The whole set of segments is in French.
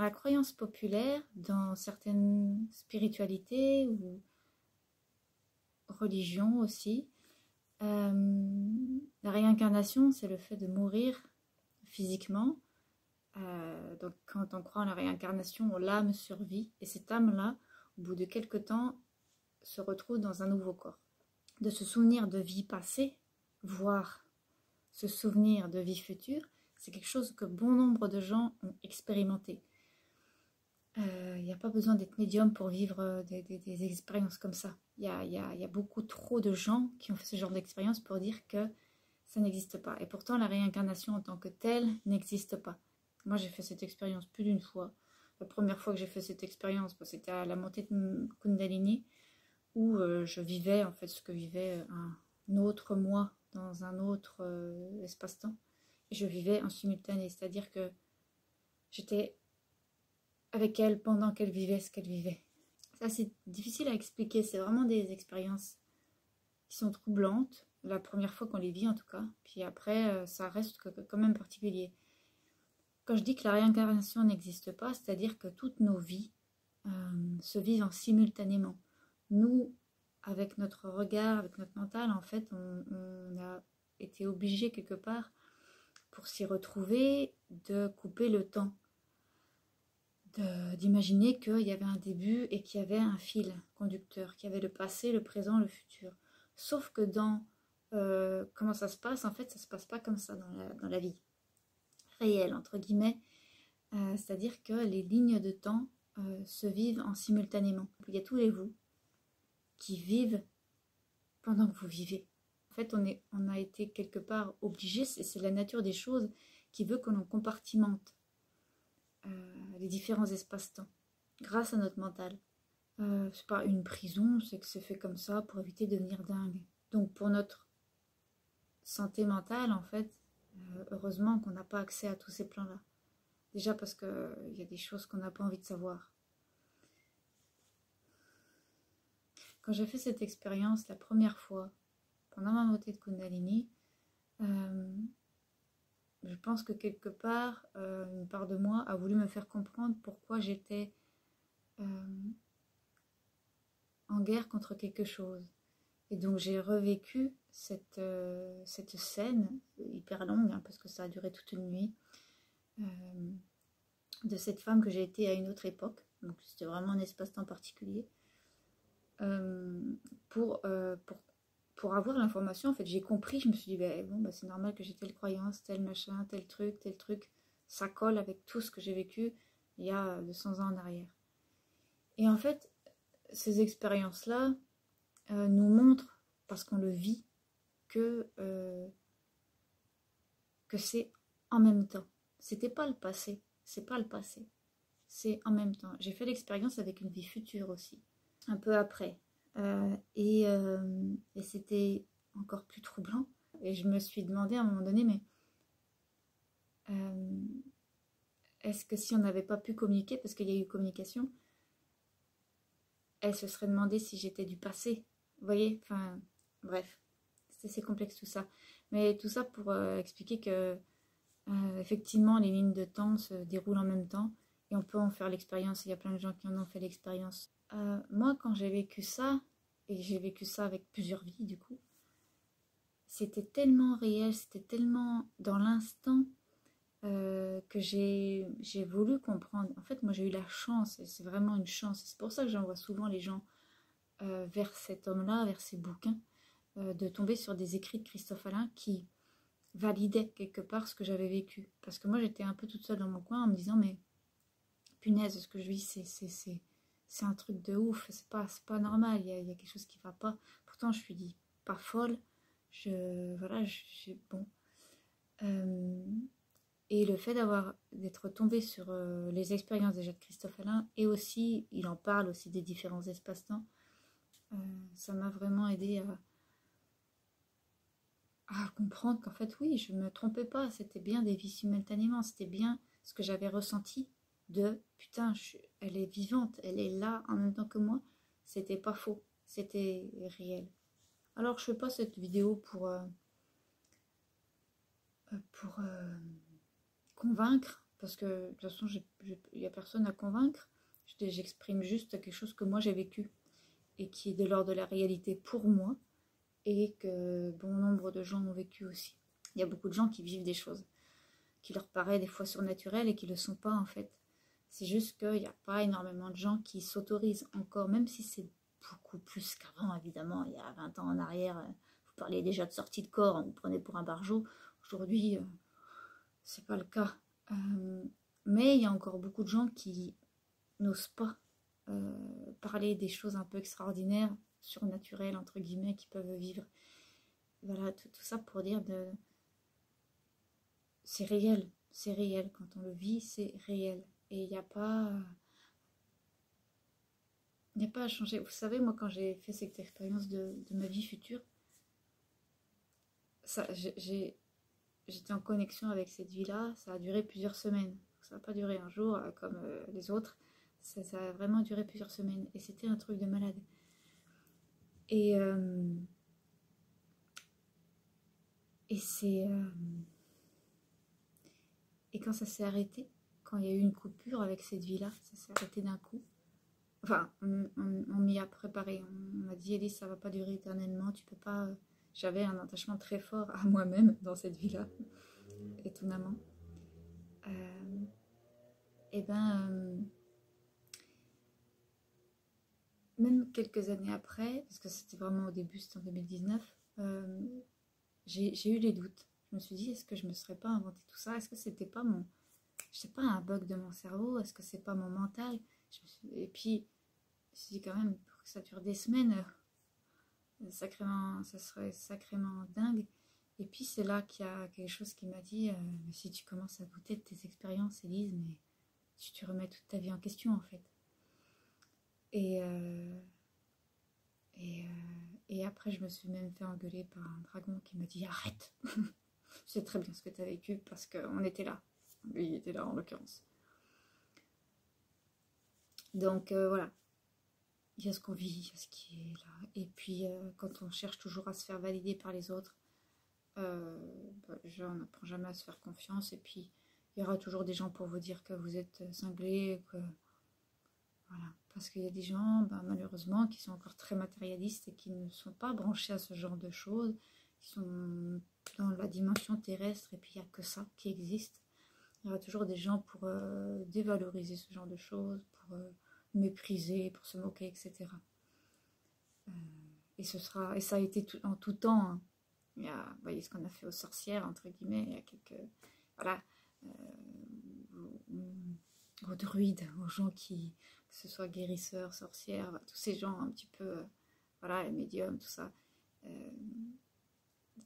dans la croyance populaire, dans certaines spiritualités ou religions aussi, la réincarnation, c'est le fait de mourir physiquement. Donc quand on croit en la réincarnation, l'âme survit et cette âme-là, au bout de quelque temps, se retrouve dans un nouveau corps. De se souvenir de vie passée, voire se souvenir de vie future, c'est quelque chose que bon nombre de gens ont expérimenté. Il n'y a pas besoin d'être médium pour vivre des expériences comme ça. Il y a beaucoup trop de gens qui ont fait ce genre d'expérience pour dire que ça n'existe pas. Et pourtant, la réincarnation en tant que telle n'existe pas. Moi, j'ai fait cette expérience plus d'une fois. La première fois que j'ai fait cette expérience, c'était à la montée de Kundalini, où je vivais en fait ce que vivait un autre moi dans un autre espace-temps. Et je vivais en simultané, c'est-à-dire que j'étais avec elle pendant qu'elle vivait ce qu'elle vivait. Ça, c'est difficile à expliquer. C'est vraiment des expériences qui sont troublantes. La première fois qu'on les vit, en tout cas. Puis après, ça reste quand même particulier. Quand je dis que la réincarnation n'existe pas, c'est-à-dire que toutes nos vies se vivent en simultanément. Nous, avec notre regard, avec notre mental, en fait, on a été obligé quelque part, pour s'y retrouver, de couper le temps. D'imaginer qu'il y avait un début et qu'il y avait un fil conducteur, qu'il y avait le passé, le présent, le futur. Sauf que dans comment ça se passe, en fait, ça se passe pas comme ça dans la vie réelle, entre guillemets. C'est-à-dire que les lignes de temps se vivent en simultanément. Il y a tous les vous qui vivent pendant que vous vivez. En fait, on a été quelque part obligé, c'est la nature des choses qui veut que l'on compartimente les différents espaces-temps, grâce à notre mental. C'est pas une prison, c'est que c'est fait comme ça pour éviter de devenir dingue. Donc pour notre santé mentale, en fait, heureusement qu'on n'a pas accès à tous ces plans-là. Déjà parce qu'il y a des choses qu'on n'a pas envie de savoir. Quand j'ai fait cette expérience la première fois, pendant ma montée de Kundalini, je pense que quelque part, une part de moi a voulu me faire comprendre pourquoi j'étais en guerre contre quelque chose. Et donc j'ai revécu cette scène hyper longue, hein, parce que ça a duré toute une nuit, de cette femme que j'ai été à une autre époque. Donc c'était vraiment un espace-temps particulier. Pour avoir l'information, en fait, j'ai compris, je me suis dit, bon, c'est normal que j'ai telle croyance, tel machin, tel truc, ça colle avec tout ce que j'ai vécu il y a 200 ans en arrière. Et en fait, ces expériences-là nous montrent, parce qu'on le vit, que c'est en même temps. C'était pas le passé, c'est pas le passé, c'est en même temps. J'ai fait l'expérience avec une vie future aussi, un peu après. Et c'était encore plus troublant. Et je me suis demandé à un moment donné, mais est-ce que si on n'avait pas pu communiquer, parce qu'il y a eu communication, elle se serait demandé si j'étais du passé. Vous voyez, enfin, bref, c'est complexe tout ça. Mais tout ça pour expliquer que effectivement, les lignes de temps se déroulent en même temps et on peut en faire l'expérience. Il y a plein de gens qui en ont fait l'expérience. Moi, quand j'ai vécu ça, et j'ai vécu ça avec plusieurs vies du coup, c'était tellement réel, c'était tellement dans l'instant que j'ai voulu comprendre. En fait, moi j'ai eu la chance, et c'est vraiment une chance, c'est pour ça que j'envoie souvent les gens vers cet homme-là, vers ses bouquins, de tomber sur des écrits de Christophe Alain qui validaient quelque part ce que j'avais vécu. Parce que moi j'étais un peu toute seule dans mon coin en me disant, mais punaise, ce que je vis, c'est un truc de ouf, c'est pas normal, il y a quelque chose qui va pas. Pourtant, je suis pas folle, bon. Et le fait d'être tombée sur les expériences déjà de Christophe Alain, et aussi, il en parle aussi des différents espaces-temps, ça m'a vraiment aidé à comprendre qu'en fait, oui, je me trompais pas, c'était bien des vies simultanément, c'était bien ce que j'avais ressenti de putain, elle est vivante, elle est là en même temps que moi. C'était pas faux, c'était réel. Alors je fais pas cette vidéo pour convaincre, parce que de toute façon, il n'y a personne à convaincre. J'exprime juste quelque chose que moi j'ai vécu et qui est de l'ordre de la réalité pour moi et que bon nombre de gens ont vécu aussi. Il y a beaucoup de gens qui vivent des choses qui leur paraissent des fois surnaturelles et qui ne le sont pas en fait. C'est juste qu'il n'y a pas énormément de gens qui s'autorisent encore, même si c'est beaucoup plus qu'avant, évidemment. Il y a 20 ans en arrière, vous parliez déjà de sortie de corps, on vous prenait pour un barjot. Aujourd'hui, c'est pas le cas. Mais il y a encore beaucoup de gens qui n'osent pas parler des choses un peu extraordinaires, surnaturelles, entre guillemets, qu'ils peuvent vivre. Voilà, tout ça pour dire c'est réel, quand on le vit, c'est réel. Et il n'y a pas à changer. Vous savez, moi, quand j'ai fait cette expérience de ma vie future, j'étais en connexion avec cette vie-là, ça a duré plusieurs semaines. Ça n'a pas duré un jour comme les autres, ça a vraiment duré plusieurs semaines. Et c'était un truc de malade. Et c'est... Et quand ça s'est arrêté, quand il y a eu une coupure avec cette vie-là, ça s'est arrêté d'un coup. Enfin, on m'y a préparé. On m'a dit, Elise, ça va pas durer éternellement. Tu peux pas. J'avais un attachement très fort à moi-même dans cette vie-là, étonnamment. Et ben, même quelques années après, parce que c'était vraiment au début, c'était en 2019, j'ai eu les doutes. Je me suis dit, est-ce que je me serais pas inventé tout ça? Est-ce que c'était pas je sais pas, un bug de mon cerveau? Est-ce que c'est pas mon mental? Et puis, je me suis dit quand même, pour que ça dure des semaines, ça serait sacrément dingue. Et puis c'est là qu'il y a quelque chose qui m'a dit, si tu commences à douter de tes expériences, Élise, mais tu remets toute ta vie en question en fait. Et, et après, je me suis même fait engueuler par un dragon qui m'a dit arrête. Je sais très bien ce que tu as vécu parce qu'on était là. Lui, il était là en l'occurrence. Donc voilà, il y a ce qu'on vit, il y a ce qui est là. Et puis quand on cherche toujours à se faire valider par les autres, déjà on n'apprend jamais à se faire confiance. Et puis il y aura toujours des gens pour vous dire que vous êtes cinglé, que voilà. Parce qu'il y a des gens, malheureusement, qui sont encore très matérialistes et qui ne sont pas branchés à ce genre de choses, qui sont dans la dimension terrestre et puis il n'y a que ça qui existe. Il y aura toujours des gens pour dévaloriser ce genre de choses, pour mépriser, pour se moquer, etc. Et ça a été en tout temps. Hein. Il y a, vous voyez ce qu'on a fait aux sorcières, entre guillemets, il y a quelques... Voilà. Aux druides, aux gens qui... que ce soit guérisseurs, sorcières, tous ces gens un petit peu... voilà, les médiums, tout ça.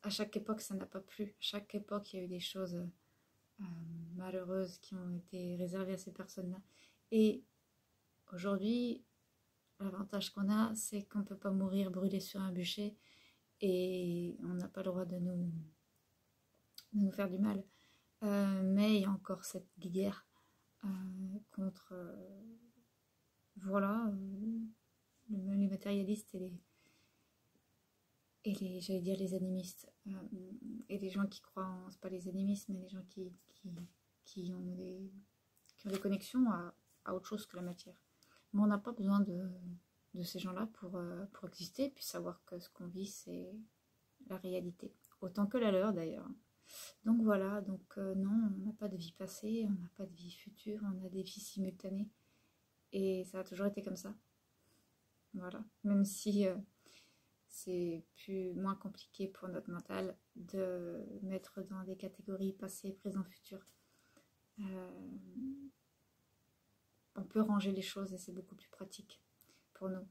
À chaque époque, ça n'a pas plu. À chaque époque, il y a eu des choses malheureuses qui ont été réservées à ces personnes-là. Et aujourd'hui, l'avantage qu'on a, c'est qu'on ne peut pas mourir brûlé sur un bûcher et on n'a pas le droit de nous faire du mal. Mais il y a encore cette guerre contre voilà les matérialistes et les j'allais dire les animistes et les gens qui croient en, c'est pas les animistes mais les gens qui ont des connexions à autre chose que la matière. Mais on n'a pas besoin de ces gens-là pour exister, puis savoir que ce qu'on vit c'est la réalité, autant que la leur d'ailleurs. Donc voilà, donc non, on n'a pas de vie passée, on n'a pas de vie future, on a des vies simultanées. Et ça a toujours été comme ça. Voilà. Même si c'est moins compliqué pour notre mental de mettre dans des catégories passé, présent, futur. On peut ranger les choses et c'est beaucoup plus pratique pour nous.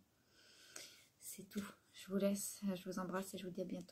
C'est tout. Je vous laisse, je vous embrasse et je vous dis à bientôt.